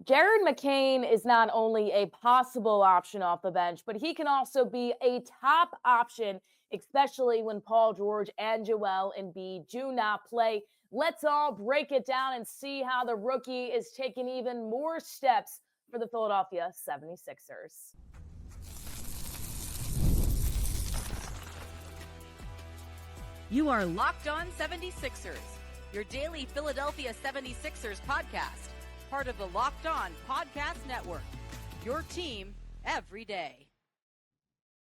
Jared McCain is not only a possible option off the bench, but he can also be a top option, especially when Paul George and Joel Embiid do not play. Let's all break it down and see how the rookie is taking even more steps for the Philadelphia 76ers. You are Locked On 76ers, your daily Philadelphia 76ers podcast, part of the Locked On Podcast Network, your team every day.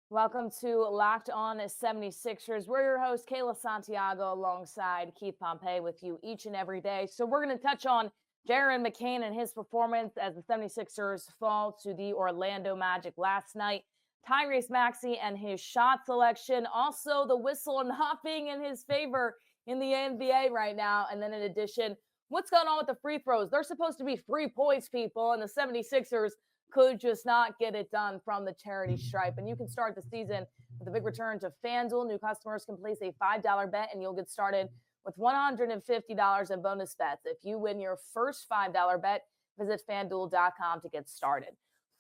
Welcome to Locked On 76ers. We're your host, Kayla Santiago, alongside Keith Pompey with you each and every day. So we're going to touch on Jared McCain and his performance as the 76ers fall to the Orlando Magic last night. Tyrese Maxey and his shot selection, also the whistle not being in his favor in the NBA right now. And then in addition, what's going on with the free throws? They're supposed to be free points, people, and the 76ers could just not get it done from the charity stripe. And you can start the season with a big return to FanDuel. New customers can place a $5 bet and you'll get started with $150 in bonus bets. If you win your first $5 bet, visit FanDuel.com to get started.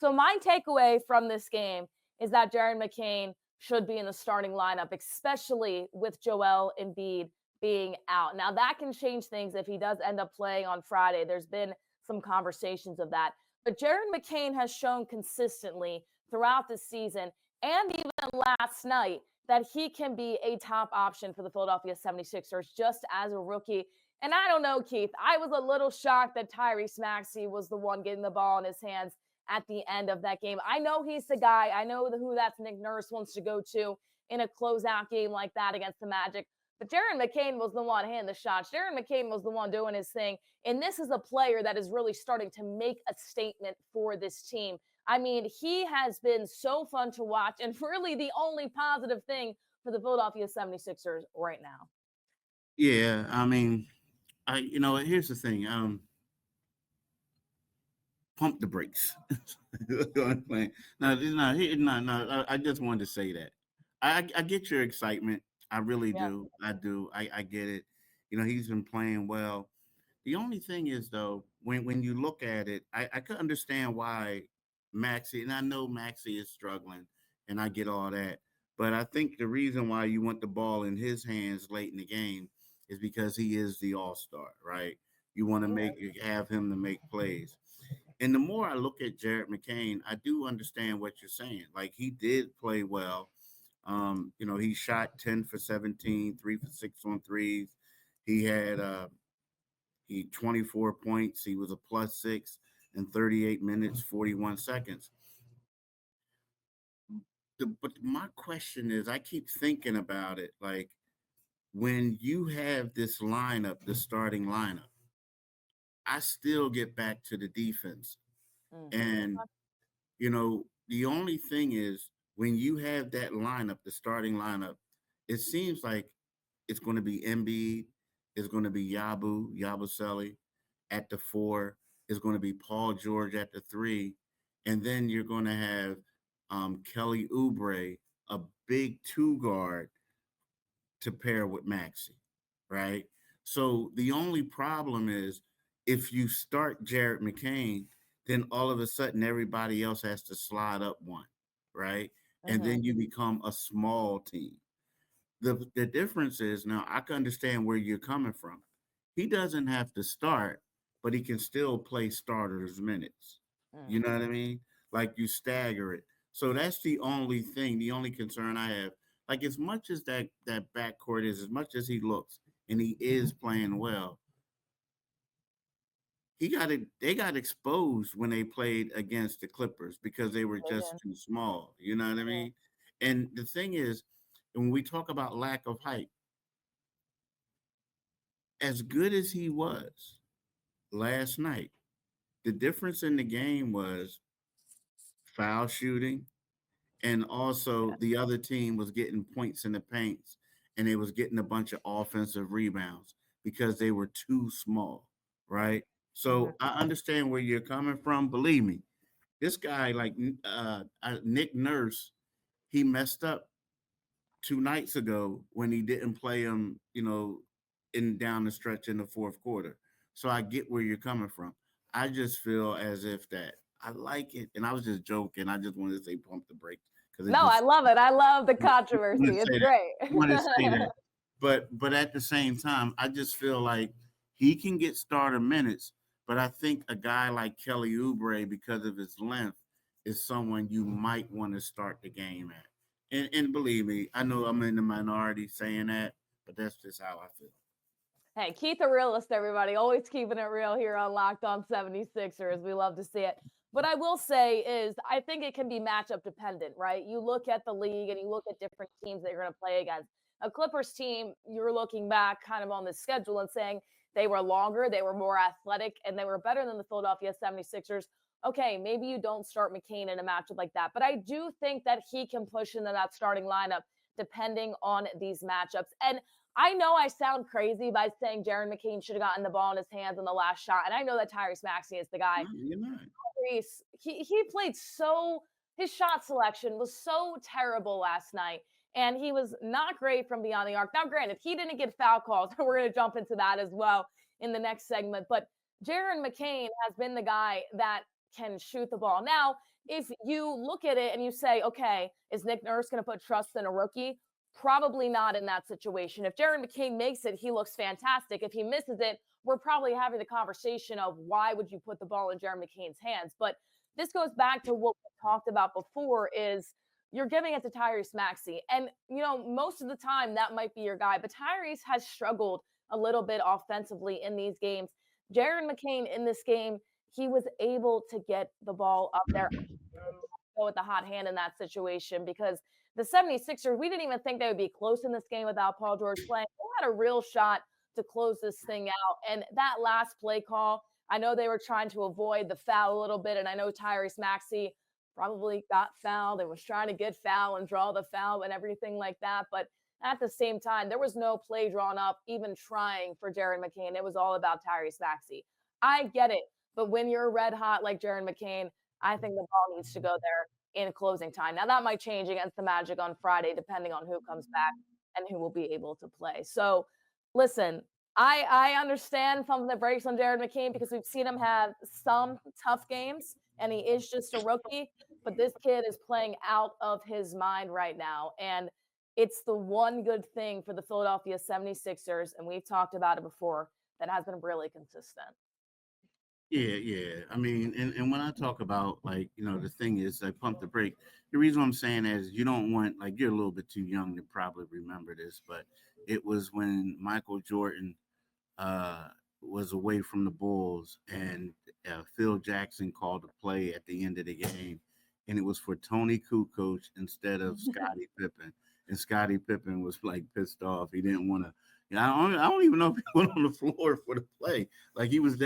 So my takeaway from this game is that Jared McCain should be in the starting lineup, especially with Joel Embiid being out. Now, that can change things if he does end up playing on Friday. There's been some conversations of that. But Jared McCain has shown consistently throughout the season and even last night that he can be a top option for the Philadelphia 76ers just as a rookie. And I don't know, Keith, I was a little shocked that Tyrese Maxey was the one getting the ball in his hands at the end of that game. I know he's the guy. I know who that's Nick Nurse wants to go to in a closeout game like that against the Magic. But Jared McCain was the one hitting the shots. Jared McCain was the one doing his thing. And this is a player that is really starting to make a statement for this team. I mean, he has been so fun to watch and really the only positive thing for the Philadelphia 76ers right now. Yeah, I mean, here's the thing. Pump the brakes. I just wanted to say that. I get your excitement. I really Yeah. do. I do. I get it. He's been playing well. The only thing is though, when you look at it, I could understand why Maxi, and I know Maxi is struggling, and I get all that. But I think the reason why you want the ball in his hands late in the game is because he is the all-star, right? You want to have him to make plays. And the more I look at Jared McCain, I do understand what you're saying. Like he did play well. He shot 10 for 17, 3 for 6 on threes. He had he 24 points. He was a +6 in 38 minutes, 41 seconds. But my question is, I keep thinking about it. Like when you have this lineup, the starting lineup, I still get back to the defense. And the only thing is when you have that lineup, the starting lineup, it seems like it's going to be Embiid, it's going to be Yabusele at the 4, it's going to be Paul George at the 3, and then you're going to have Kelly Oubre, a big 2 guard to pair with Maxi, right? So the only problem is if you start Jared McCain, then all of a sudden everybody else has to slide up one, right? And then you become a small team. The difference is now I can understand where you're coming from. He doesn't have to start, but he can still play starters minutes. You know what I mean? Like you stagger it. So that's the only thing, the only concern I have. Like as much as that backcourt is, as much as he looks, and he is playing well, they got exposed when they played against the Clippers because they were just too small. You know what I mean? And the thing is, when we talk about lack of height, as good as he was last night, the difference in the game was foul shooting, and also the other team was getting points in the paints, and they was getting a bunch of offensive rebounds because they were too small, right? So I understand where you're coming from. Believe me, this guy like Nick Nurse, he messed up 2 nights ago when he didn't play him, in down the stretch in the fourth quarter. So I get where you're coming from. I just feel as if that I like it, and I was just joking. I just wanted to say pump the brakes because it No, I just love it. I love the I wanted controversy. to It's say that. great. I wanted to say that. But at the same time, I just feel like he can get starter minutes. But I think a guy like Kelly Oubre, because of his length, is someone you might want to start the game at. And believe me, I know I'm in the minority saying that, but that's just how I feel. Hey, Keith a realist, everybody. Always keeping it real here on Locked On 76ers. We love to see it. What I will say is, I think it can be matchup dependent, right? You look at the league and you look at different teams that you're going to play against. A Clippers team, you're looking back kind of on the schedule and saying they were longer, they were more athletic, and they were better than the Philadelphia 76ers. Okay, maybe you don't start McCain in a matchup like that, but I do think that he can push into that starting lineup depending on these matchups. And I know I sound crazy by saying Jaron McCain should have gotten the ball in his hands on the last shot. And I know that Tyrese Maxey is the guy. No, you're not. Tyrese, he played so, his shot selection was so terrible last night. And he was not great from beyond the arc. Now, granted, he didn't get foul calls. We're going to jump into that as well in the next segment. But Jaron McCain has been the guy that can shoot the ball. Now, if you look at it and you say, okay, is Nick Nurse going to put trust in a rookie? Probably not in that situation. If Jaron McCain makes it, he looks fantastic. If he misses it, we're probably having the conversation of why would you put the ball in Jaron McCain's hands? But this goes back to what we talked about before is you're giving it to Tyrese Maxey. And, you know, most of the time that might be your guy, but Tyrese has struggled a little bit offensively in these games. Jaron McCain in this game, he was able to get the ball up there, go with the hot hand in that situation because the 76ers, we didn't even think they would be close in this game without Paul George playing. They had a real shot to close this thing out. And that last play call, I know they were trying to avoid the foul a little bit. And I know Tyrese Maxey probably got fouled and was trying to get foul and draw the foul and everything like that. But at the same time, there was no play drawn up, even trying for Jaron McCain. It was all about Tyrese Maxey. I get it. But when you're red hot like Jaron McCain, I think the ball needs to go there in closing time. Now that might change against the Magic on Friday, depending on who comes back and who will be able to play. So listen, I understand pumping the brakes on Jared McCain because we've seen him have some tough games and he is just a rookie, but this kid is playing out of his mind right now. And it's the one good thing for the Philadelphia 76ers, and we've talked about it before, that has been really consistent. Yeah, yeah. I mean, and when I talk about like, the thing is I pump the brake. The reason I'm saying that is you don't want like you're a little bit too young to probably remember this, but it was when Michael Jordan uh was away from the Bulls and Phil Jackson called a play at the end of the game, and it was for Tony Kukoc instead of Scottie Pippen, and Scottie Pippen was like pissed off. He didn't want to. I don't even know if he went on the floor for the play. Like he was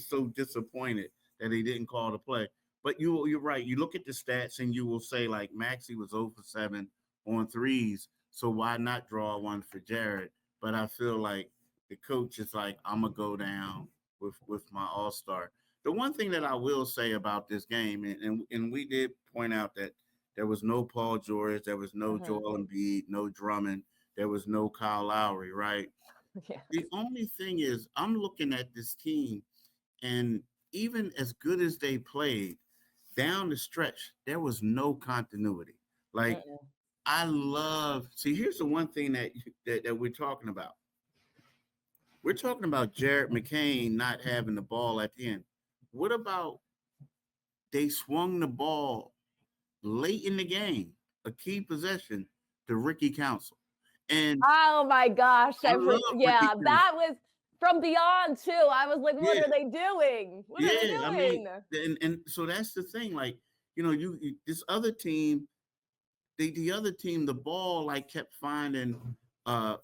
so disappointed that he didn't call the play. But you're right. You look at the stats and you will say like Maxey was 0 for 7 on threes. So why not draw one for Jared? But I feel like the coach is like, I'm gonna go down with my all-star. The one thing that I will say about this game, and we did point out that there was no Paul George, there was no Mhm. Joel Embiid, no Drummond, there was no Kyle Lowry, right? Yeah. The only thing is, I'm looking at this team, and even as good as they played, down the stretch, there was no continuity. Like Mm-mm. see, here's the one thing that we're talking about. We're talking about Jared McCain not having the ball at the end. What about they swung the ball late in the game, a key possession to Ricky Council? And Oh my gosh, I love Ricky yeah, Council. that was from beyond too. I was like, "What Yeah, are they doing? What are they yeah. I mean, doing?" and so that's the thing. Like, this other team, the other team, the ball like kept finding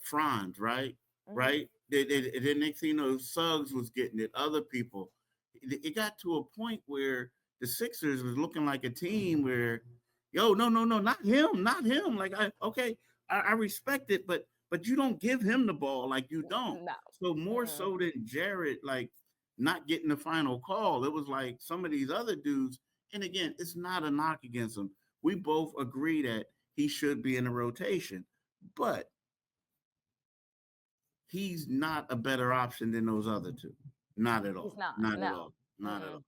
Franz, right? Mhm. Right? The next thing you know, Suggs was getting it, other people. It got to a point where the Sixers was looking like a team where, yo, no, no, no, not him, not him. Like I respect it, but you don't give him the ball, like you don't. No. So more Mm-mm. so than Jared, like not getting the final call, it was like some of these other dudes. And again, it's not a knock against them. We both agree that he should be in the rotation, but he's not a better option than those other two. Not at He's all. not. Not at No. all. Not at Mm-mm. all.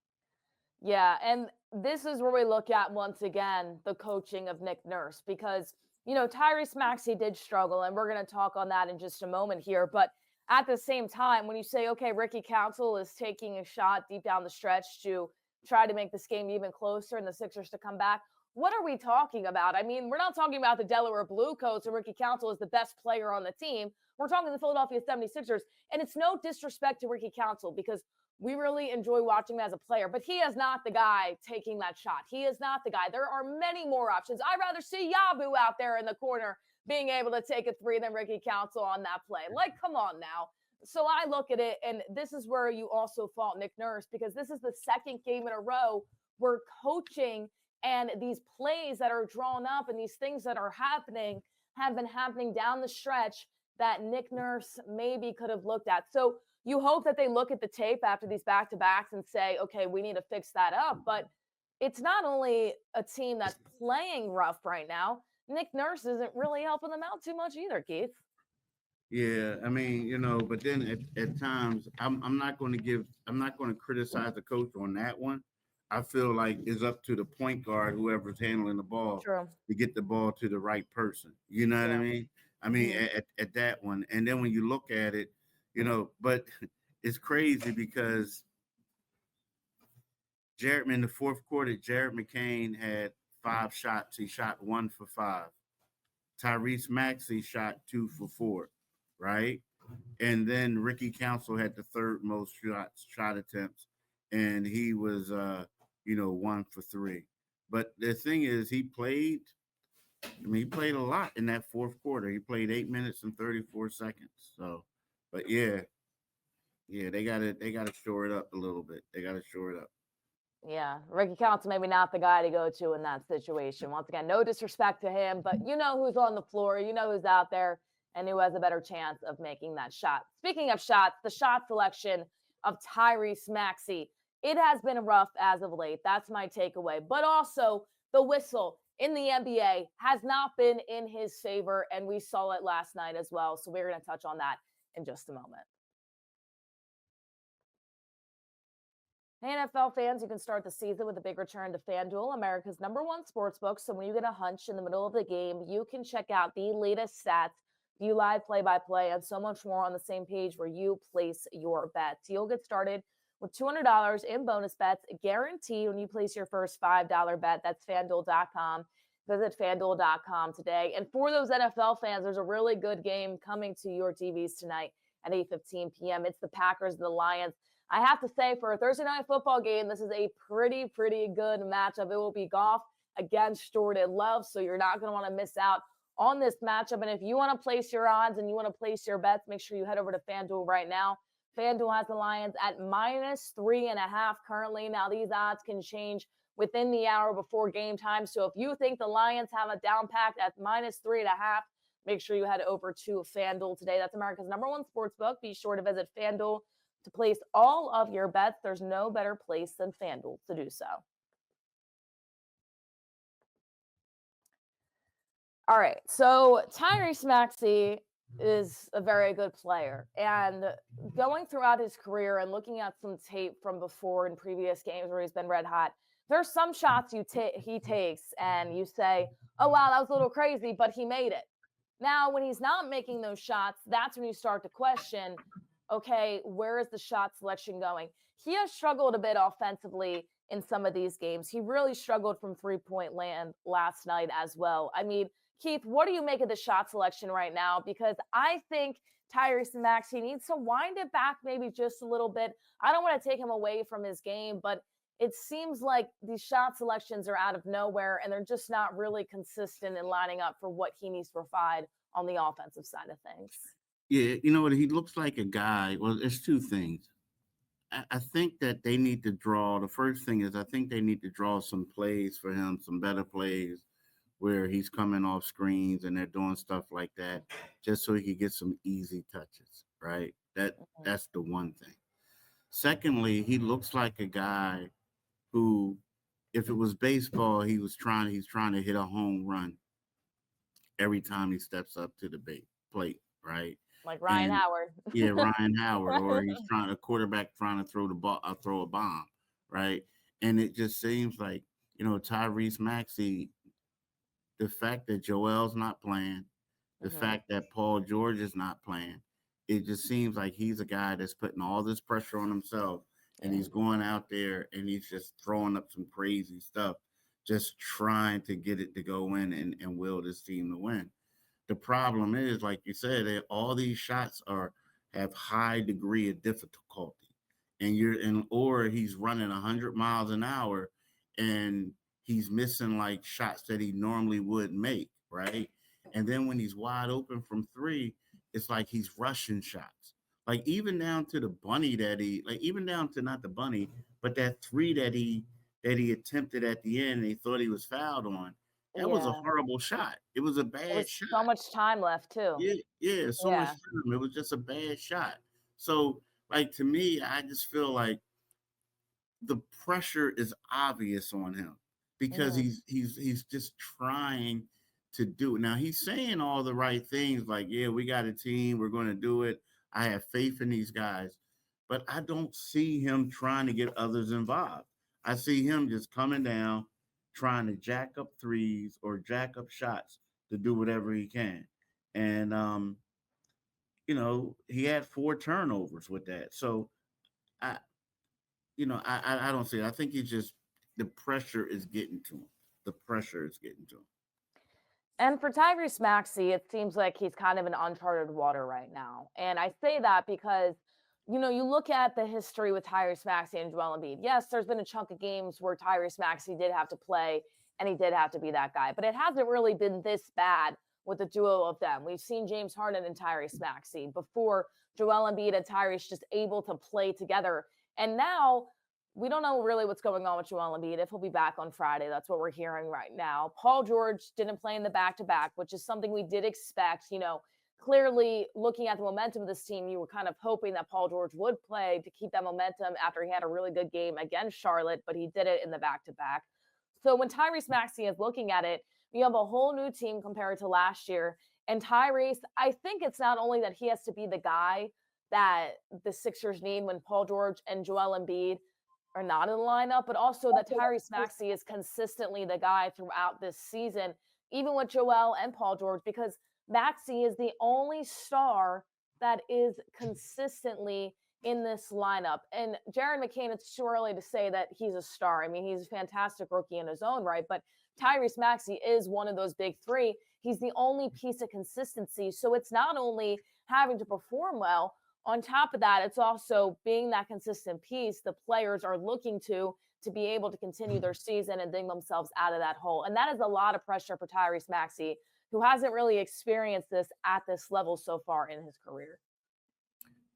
Yeah, and this is where we look at once again the coaching of Nick Nurse because Tyrese Maxey did struggle, and we're going to talk on that in just a moment here. But at the same time, when you say, okay, Ricky Council is taking a shot deep down the stretch to try to make this game even closer and the Sixers to come back, what are we talking about? I mean, we're not talking about the Delaware Bluecoats and Ricky Council is the best player on the team. We're talking the Philadelphia 76ers, and it's no disrespect to Ricky Council because we really enjoy watching him as a player, but he is not the guy taking that shot. He is not the guy. There are many more options. I'd rather see Yabu out there in the corner being able to take a three than Ricky Council on that play. Like, come on now. So I look at it, and this is where you also fault Nick Nurse because this is the second game in a row where coaching and these plays that are drawn up and these things that are happening have been happening down the stretch that Nick Nurse maybe could have looked at. So you hope that they look at the tape after these back-to-backs and say, okay, we need to fix that up. But it's not only a team that's playing rough right now. Nick Nurse isn't really helping them out too much either, Keith. Yeah, I mean, but then at times I'm not going to criticize the coach on that one. I feel like it's up to the point guard, whoever's handling the ball, True. to get the ball to the right person. You know what I Yeah. mean? I mean, Mhm. at that one. And then when you look at it, but it's crazy because in the fourth quarter, Jared McCain had 5 shots. He shot 1 for 5. Tyrese Maxey shot 2 for 4, right? And then Ricky Council had the third most shot attempts, and he was 1 for 3. But the thing is, he played. I mean, he played a lot in that fourth quarter. He played 8 minutes and 34 seconds. So, but yeah, they gotta shore it up a little bit. They gotta shore it up. Yeah, Ricky Council maybe not the guy to go to in that situation. Once again, no disrespect to him, but you know who's on the floor, you know who's out there, and who has a better chance of making that shot. Speaking of shots, the shot selection of Tyrese Maxey, it has been rough as of late. That's my takeaway. But also, the whistle in the NBA has not been in his favor, and we saw it last night as well. So we're going to touch on that in just a moment. Hey, NFL fans, you can start the season with a big return to FanDuel, America's #1 sportsbook. So when you get a hunch in the middle of the game, you can check out the latest stats, view live play-by-play, and so much more on the same page where you place your bets. You'll get started with $200 in bonus bets guaranteed when you place your first $5 bet. That's FanDuel.com. Visit FanDuel.com today. And for those NFL fans, there's a really good game coming to your TVs tonight at 8:15 p.m. It's the Packers and the Lions. I have to say, for a Thursday night football game, this is a pretty good matchup. It will be Goff against Jordan Love, so you're not going to want to miss out on this matchup. And if you want to place your odds and you want to place your bets, make sure you head over to FanDuel right now. FanDuel has the Lions at -3.5 currently. Now, these odds can change within the hour before game time. So if you think the Lions have a down packed at -3.5, make sure you head over to FanDuel today. That's America's #1 sportsbook. Be sure to visit FanDuel to place all of your bets. There's no better place than FanDuel to do so. All right. So Tyrese Maxey is a very good player. And going throughout his career and looking at some tape from before in previous games where he's been red hot, there's some shots he takes and you say, oh, wow, that was a little crazy, but he made it. Now, when he's not making those shots, that's when you start to question, okay, where is the shot selection going? He has struggled a bit offensively in some of these games. He really struggled from three-point land last night as well. I mean, Keith, what do you make of the shot selection right now? Because I think Tyrese Maxey needs to wind it back maybe just a little bit. I don't want to take him away from his game, but it seems like these shot selections are out of nowhere and they're just not really consistent in lining up for what he needs to provide on the offensive side of things. Yeah, you know what? He looks like a guy. Well, there's two things. I think that they need to draw. The first thing is I think they need to draw some plays for him, some better plays where he's coming off screens and they're doing stuff like that, just so he can get some easy touches. Right. That's the one thing. Secondly, he looks like a guy who, if it was baseball, he's trying to hit a home run every time he steps up to the plate. Right. Like Ryan And Howard. yeah, Ryan Howard, or he's a quarterback trying to throw a bomb, right? And it just seems like, Tyrese Maxey, the fact that Joel's not playing, the Hmm. fact that Paul George is not playing, it just seems like he's a guy that's putting all this pressure on himself, and Yeah. he's going out there and he's just throwing up some crazy stuff, just trying to get it to go in and will this team to win. The problem is, like you said, that all these shots are have high degree of difficulty, and or he's running 100 miles an hour, and he's missing like shots that he normally would make, right? And then when he's wide open from three, it's like he's rushing shots. Like even down to the bunny that he, like even down to not the bunny, but that three that he attempted at the end, and he thought he was fouled on. That was a Yeah. horrible shot. It was a There bad was shot. so much time left too. Yeah, yeah, so much Yeah. time. It was just a bad shot. So, like to me, I just feel like the pressure is obvious on him because Hmm. he's just trying to do it. Now he's saying all the right things, like, yeah, we got a team, we're going to do it. I have faith in these guys, but I don't see him trying to get others involved. I see him just coming down, trying to jack up threes or jack up shots to do whatever he can. And he had 4 turnovers with that. So I I don't see it. I think he just the pressure is getting to him. The pressure is getting to him. And for Tyrese Maxey, it seems like he's kind of in uncharted water right now. And I say that because, you look at the history with Tyrese Maxey and Joel Embiid. Yes, there's been a chunk of games where Tyrese Maxey did have to play and he did have to be that guy, but it hasn't really been this bad with the duo of them. We've seen James Harden and Tyrese Maxey before, Joel Embiid and Tyrese just able to play together. And now we don't know really what's going on with Joel Embiid, if he'll be back on Friday. That's what we're hearing right now. Paul George didn't play in the back-to-back, which is something we did expect. Clearly looking at the momentum of this team, you were kind of hoping that Paul George would play to keep that momentum after he had a really good game against Charlotte, but he did it in the back-to-back. So when Tyrese Maxey is looking at it, you have a whole new team compared to last year. And Tyrese, I think it's not only that he has to be the guy that the Sixers need when Paul George and Joel Embiid are not in the lineup, but also that Tyrese Maxey is consistently the guy throughout this season, even with Joel and Paul George, because Maxey is the only star that is consistently in this lineup. And Jaron McCain, it's too early to say that he's a star. I mean, he's a fantastic rookie in his own right, but Tyrese Maxey is one of those big three. He's the only piece of consistency. So it's not only having to perform well, on top of that, it's also being that consistent piece the players are looking to be able to continue their season and dig themselves out of that hole. And that is a lot of pressure for Tyrese Maxey, who hasn't really experienced this at this level so far in his career.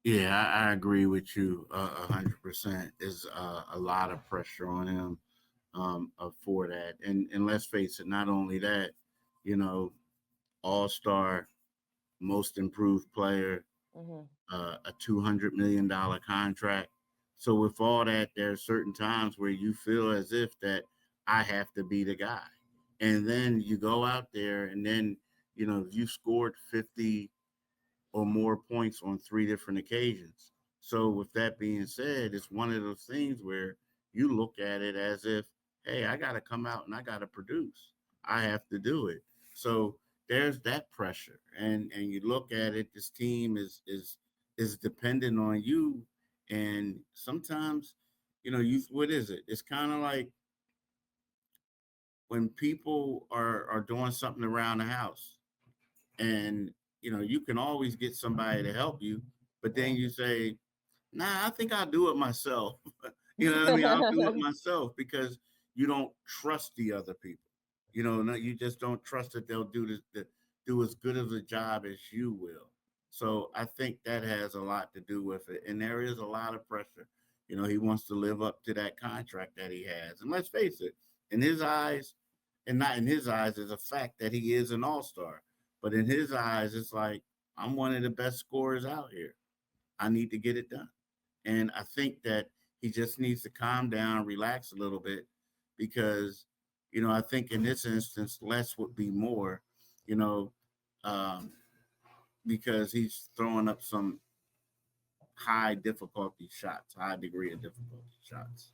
Yeah, I agree with you 100%. Is a lot of pressure on him for that, and let's face it, not only that, you know, All Star, Most Improved Player, Hmm. a $200 million contract. So with all that, there are certain times where you feel as if that I have to be the guy, and then you go out there, and then you scored 50 or more points on 3 different occasions. So with that being said, it's one of those things where you look at it as if, hey, I got to come out and I got to produce. I have to do it. So there's that pressure, and you look at it. This team is dependent on you, and sometimes, you what is it? It's kind of like when people are doing something around the house, and you can always get somebody to help you, but then you say, nah, I think I'll do it myself. You know what I mean? I'll do it myself because you don't trust the other people. No, you just don't trust that they'll do as good of a job as you will. So I think that has a lot to do with it, and there is a lot of pressure. He wants to live up to that contract that he has, and let's face it, in his eyes, and not in his eyes, is a fact that he is an all-star. But in his eyes, it's like, I'm one of the best scorers out here. I need to get it done. And I think that he just needs to calm down, relax a little bit, because, I think in this instance, less would be more, you know, um, because he's throwing up some high difficulty shots, high degree of difficulty shots.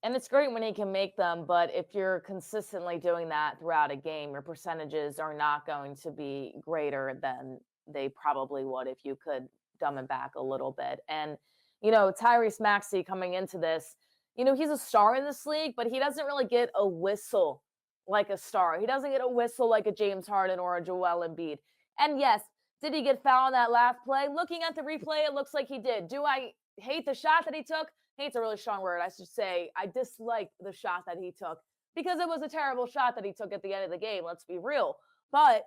And it's great when he can make them, but if you're consistently doing that throughout a game, your percentages are not going to be greater than they probably would if you could dumb it back a little bit. And, Tyrese Maxey coming into this, he's a star in this league, but he doesn't really get a whistle like a star. He doesn't get a whistle like a James Harden or a Joel Embiid. And yes, did he get fouled on that last play? Looking at the replay, it looks like he did. Do I hate the shot that he took? Hate's a really strong word. I should say I dislike the shot that he took because it was a terrible shot that he took at the end of the game. Let's be real. But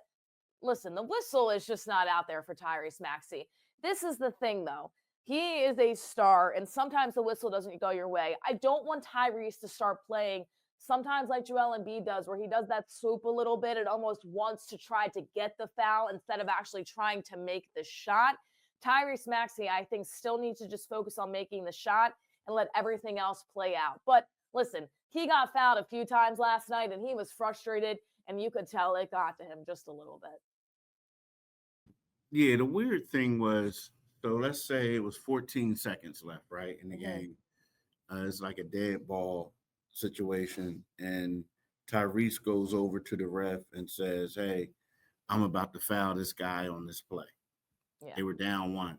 listen, the whistle is just not out there for Tyrese Maxey. This is the thing, though. He is a star, and sometimes the whistle doesn't go your way. I don't want Tyrese to start playing sometimes like Joel Embiid does, where he does that swoop a little bit and almost wants to try to get the foul instead of actually trying to make the shot. Tyrese Maxey, I think, still needs to just focus on making the shot and let everything else play out. But listen, he got fouled a few times last night and he was frustrated, and you could tell it got to him just a little bit. Yeah, the weird thing was, so let's say it was 14 seconds left, right, in the game. It's like a dead ball situation, and Tyrese goes over to the ref and says, "Hey, I'm about to foul this guy on this play." Yeah. They were down one.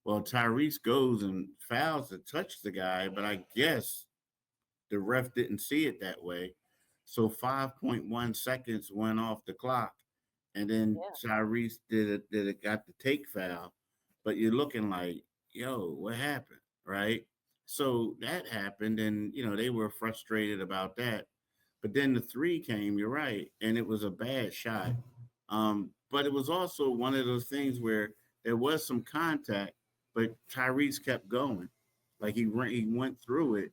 Well, Tyrese goes and fouls to touch the guy, but I guess the ref didn't see it that way. So 5.1 seconds went off the clock, and then Yeah. Tyrese got the take foul. But you're looking like, yo, what happened? Right? So that happened, and they were frustrated about that. But then the three came, you're right, and it was a bad shot. But it was also one of those things where there was some contact, but Tyrese kept going. Like he went through it,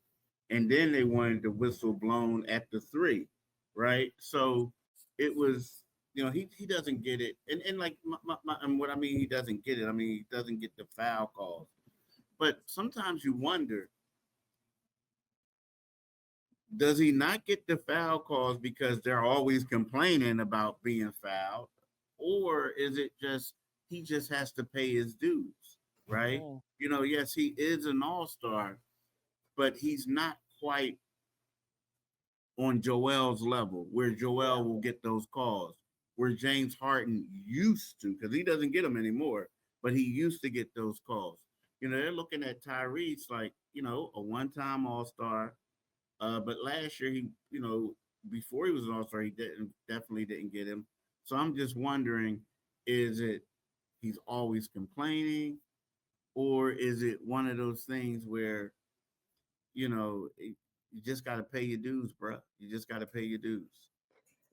and then they wanted the whistle blown at the three, right? So it was, he doesn't get it, and like and what I mean, he doesn't get it. I mean, he doesn't get the foul calls, but sometimes you wonder, does he not get the foul calls because they're always complaining about being fouled, or is it just he just has to pay his dues, right? Mm. Yes, he is an all-star, but he's not quite on Joel's level, where Joel will get those calls, where James Harden used to, because he doesn't get them anymore, but he used to get those calls. They're looking at Tyrese like, a one-time all-star. But last year, before he was an all-star, he definitely didn't get him. So I'm just wondering, is it he's always complaining, or is it one of those things where, you just got to pay your dues, bro. You just got to pay your dues.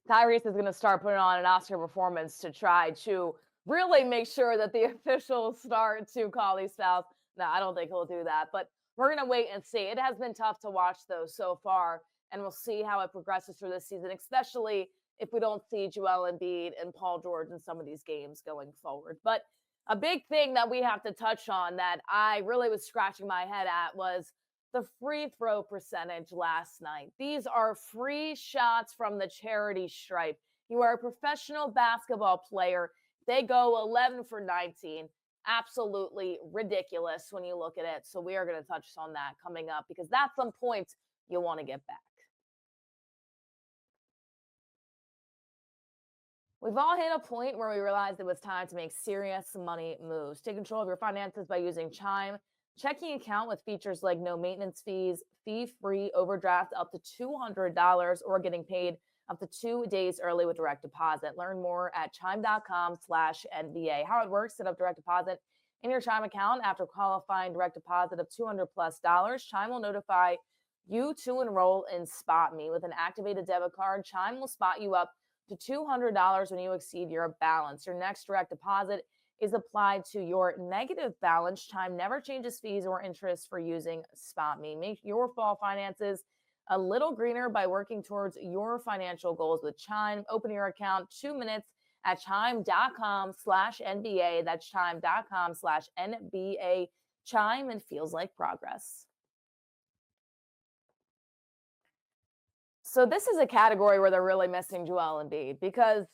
Tyrese is going to start putting on an Oscar performance to try to really make sure that the officials start to call these fouls. No, I don't think he'll do that, but we're going to wait and see. It has been tough to watch, though, so far, and we'll see how it progresses through this season, especially if we don't see Joel Embiid and Paul George in some of these games going forward. But a big thing that we have to touch on that I really was scratching my head at was the free throw percentage last night. These are free shots from the charity stripe. You are a professional basketball player. They go 11 for 19. Absolutely ridiculous when you look at it. So we are going to touch on that coming up because that's some points you want to get back. We've all hit a point where we realized it was time to make serious money moves. Take control of your finances by using Chime checking account with features like no maintenance fees, fee-free overdraft up to $200, or getting paid up to 2 days early with direct deposit. Learn more at chime.com/NBA. How it works: set up direct deposit in your Chime account after qualifying direct deposit of $200+. Chime will notify you to enroll in SpotMe. With an activated debit card, Chime will spot you up to $200 when you exceed your balance. Your next direct deposit is applied to your negative balance. Chime never changes fees or interest for using SpotMe. Make your fall finances a little greener by working towards your financial goals with Chime. Open your account 2 minutes at chime.com/NBA. That's chime.com/NBA. Chime, and feels like progress. So this is a category where they're really missing Joel Embiid, because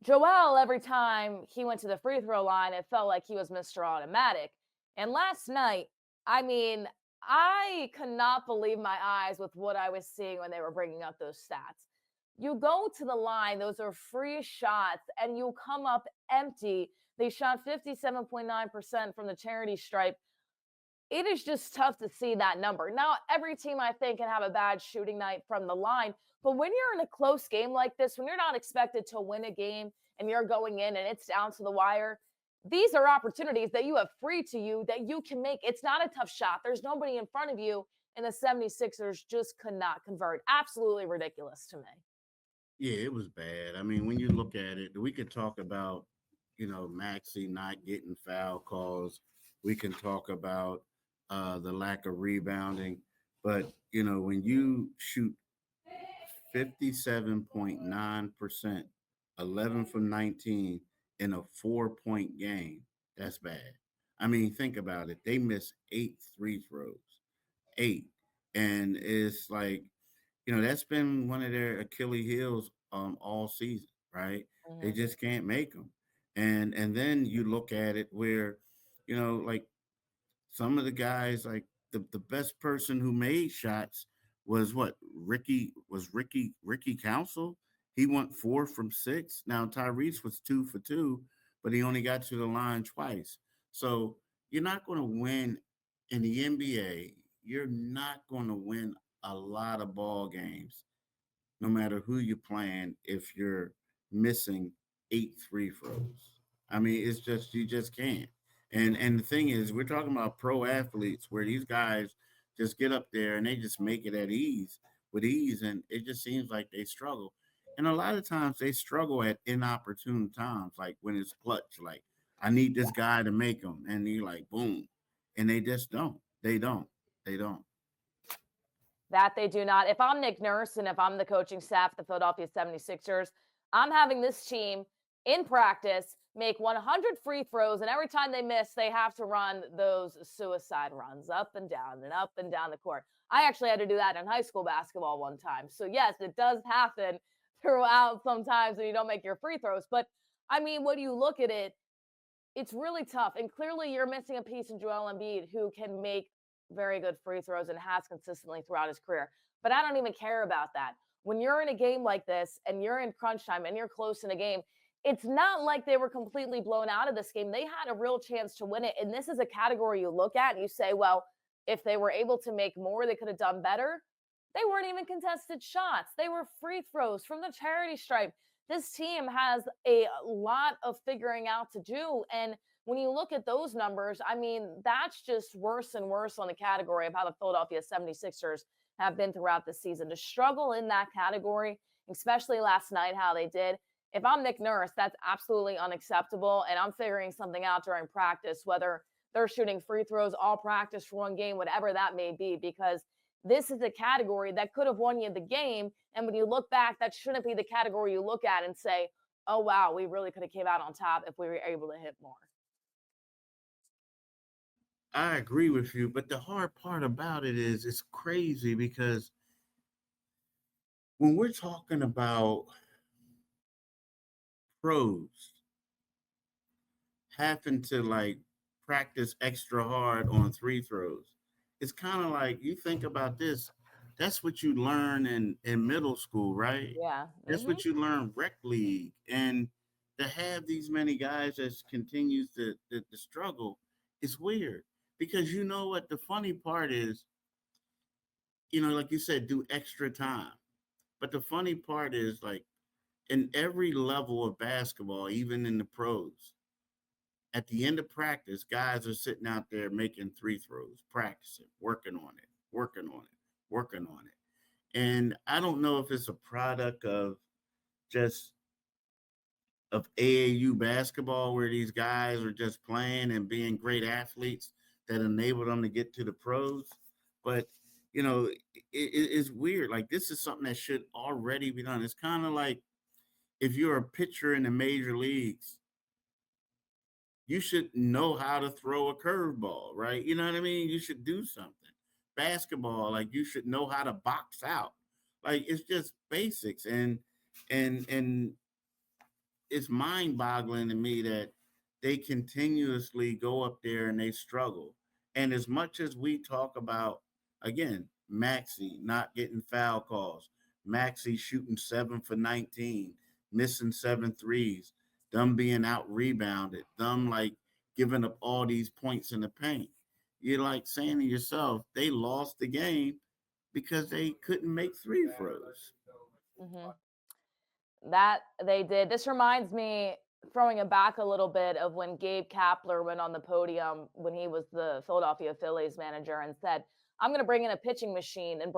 Joel, every time he went to the free throw line, it felt like he was Mr. Automatic. And last night, I mean, I could not believe my eyes with what I was seeing when they were bringing up those stats. You go to the line, those are free shots, and you come up empty. They shot 57.9% from the charity stripe. It is just tough to see that number. Now, every team I think can have a bad shooting night from the line, but when you're in a close game like this, when you're not expected to win a game and you're going in and it's down to the wire, these are opportunities that you have free to you that you can make. It's not a tough shot. There's nobody in front of you, and the 76ers just could not convert. Absolutely ridiculous to me. Yeah, it was bad. I mean, when you look at it, we could talk about, Maxey not getting foul calls. We can talk about the lack of rebounding. But, when you shoot 57.9%, 11 from 19 in a 4-point game, that's bad. I mean, think about it. They missed 8 free throws, 8. And it's like, that's been one of their Achilles heels all season, right? They Mhm. just can't make them. And then you look at it where, like some of the guys, like the best person who made shots was what Ricky Council. He went 4 from 6. Now Tyrese was 2 for 2, but he only got to the line twice. So you're not going to win in the NBA. You're not going to win a lot of ball games, no matter who you're playing, if you're missing 8 free throws. I mean, it's just you just can't. And the thing is, we're talking about pro athletes where these guys just get up there and they just make it at ease with ease, and it just seems like they struggle. And a lot of times they struggle at inopportune times, like when it's clutch. Like I need this guy to make them, and you're like, boom, and they just don't. They don't. They don't. That they do not. If I'm Nick Nurse and if I'm the coaching staff of the Philadelphia 76ers, I'm having this team in practice make 100 free throws, and every time they miss, they have to run those suicide runs up and down the court. I actually had to do that in high school basketball one time. So, yes, it does happen throughout sometimes when you don't make your free throws. But I mean, when you look at it, it's really tough. And clearly, you're missing a piece in Joel Embiid who can make very good free throws and has consistently throughout his career. But I don't even care about that. When you're in a game like this and you're in crunch time and you're close in a game, it's not like they were completely blown out of this game. They had a real chance to win it. And this is a category you look at and you say, well, if they were able to make more, they could have done better. They weren't even contested shots. They were free throws from the charity stripe. This team has a lot of figuring out to do. And when you look at those numbers, I mean, that's just worse and worse on the category of how the Philadelphia 76ers have been throughout the season. To struggle in that category, especially last night, how they did. If I'm Nick Nurse, that's absolutely unacceptable. And I'm figuring something out during practice, whether they're shooting free throws all practice for one game, whatever that may be, because this is a category that could have won you the game. And when you look back, that shouldn't be the category you look at and say, oh, wow, we really could have came out on top if we were able to hit more. I agree with you, but the hard part about it is it's crazy because when we're talking about pros having to like practice extra hard on free throws, it's kind of like you think about this. That's what you learn in middle school, right? Yeah. That's Hmm. what you learn rec league. And to have these many guys that continues to struggle is weird. Because you know what the funny part is, like you said, do extra time. But the funny part is, like, in every level of basketball, even in the pros, at the end of practice, guys are sitting out there making free throws, practicing, working on it, working on it, working on it. And I don't know if it's a product of just of AAU basketball where these guys are just playing and being great athletes that enable them to get to the pros. But it's weird. Like this is something that should already be done. It's kind of like if you're a pitcher in the major leagues, you should know how to throw a curveball, right? You know what I mean? You should do something. Basketball, like you should know how to box out. Like it's just basics. And it's mind boggling to me that they continuously go up there and they struggle. And as much as we talk about, again, Maxey not getting foul calls, Maxey shooting 7 for 19, missing 7 threes, them being out rebounded, them like giving up all these points in the paint. You're like saying to yourself, they lost the game because they couldn't make free throws. Hmm. That they did. This reminds me, throwing it back a little bit, of when Gabe Kapler went on the podium when he was the Philadelphia Phillies manager and said, "I'm going to bring in a pitching machine." And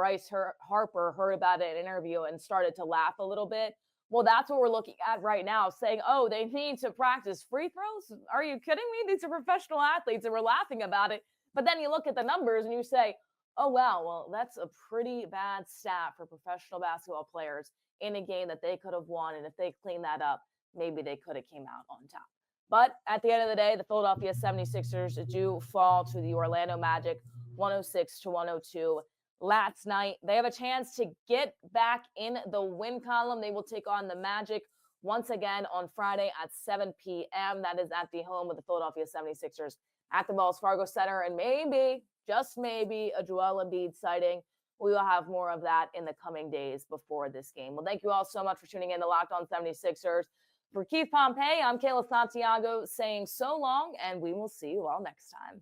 Harper heard about it in an interview and started to laugh a little bit. Well, that's what we're looking at right now, saying, "Oh, they need to practice free throws." Are you kidding me? These are professional athletes, and we're laughing about it. But then you look at the numbers and you say, "Oh, wow, well, that's a pretty bad stat for professional basketball players in a game that they could have won. And if they clean that up, maybe they could have came out on top." But at the end of the day, the Philadelphia 76ers do fall to the Orlando Magic 106-102 last night. They have a chance to get back in the win column. They will take on the Magic once again on Friday at 7 p.m. That is at the home of the Philadelphia 76ers at the Wells Fargo Center. And maybe, just maybe, a Joel Embiid sighting. We will have more of that in the coming days before this game. Well, thank you all so much for tuning in to Locked On 76ers. For Keith Pompey, I'm Kayla Santiago saying so long, and we will see you all next time.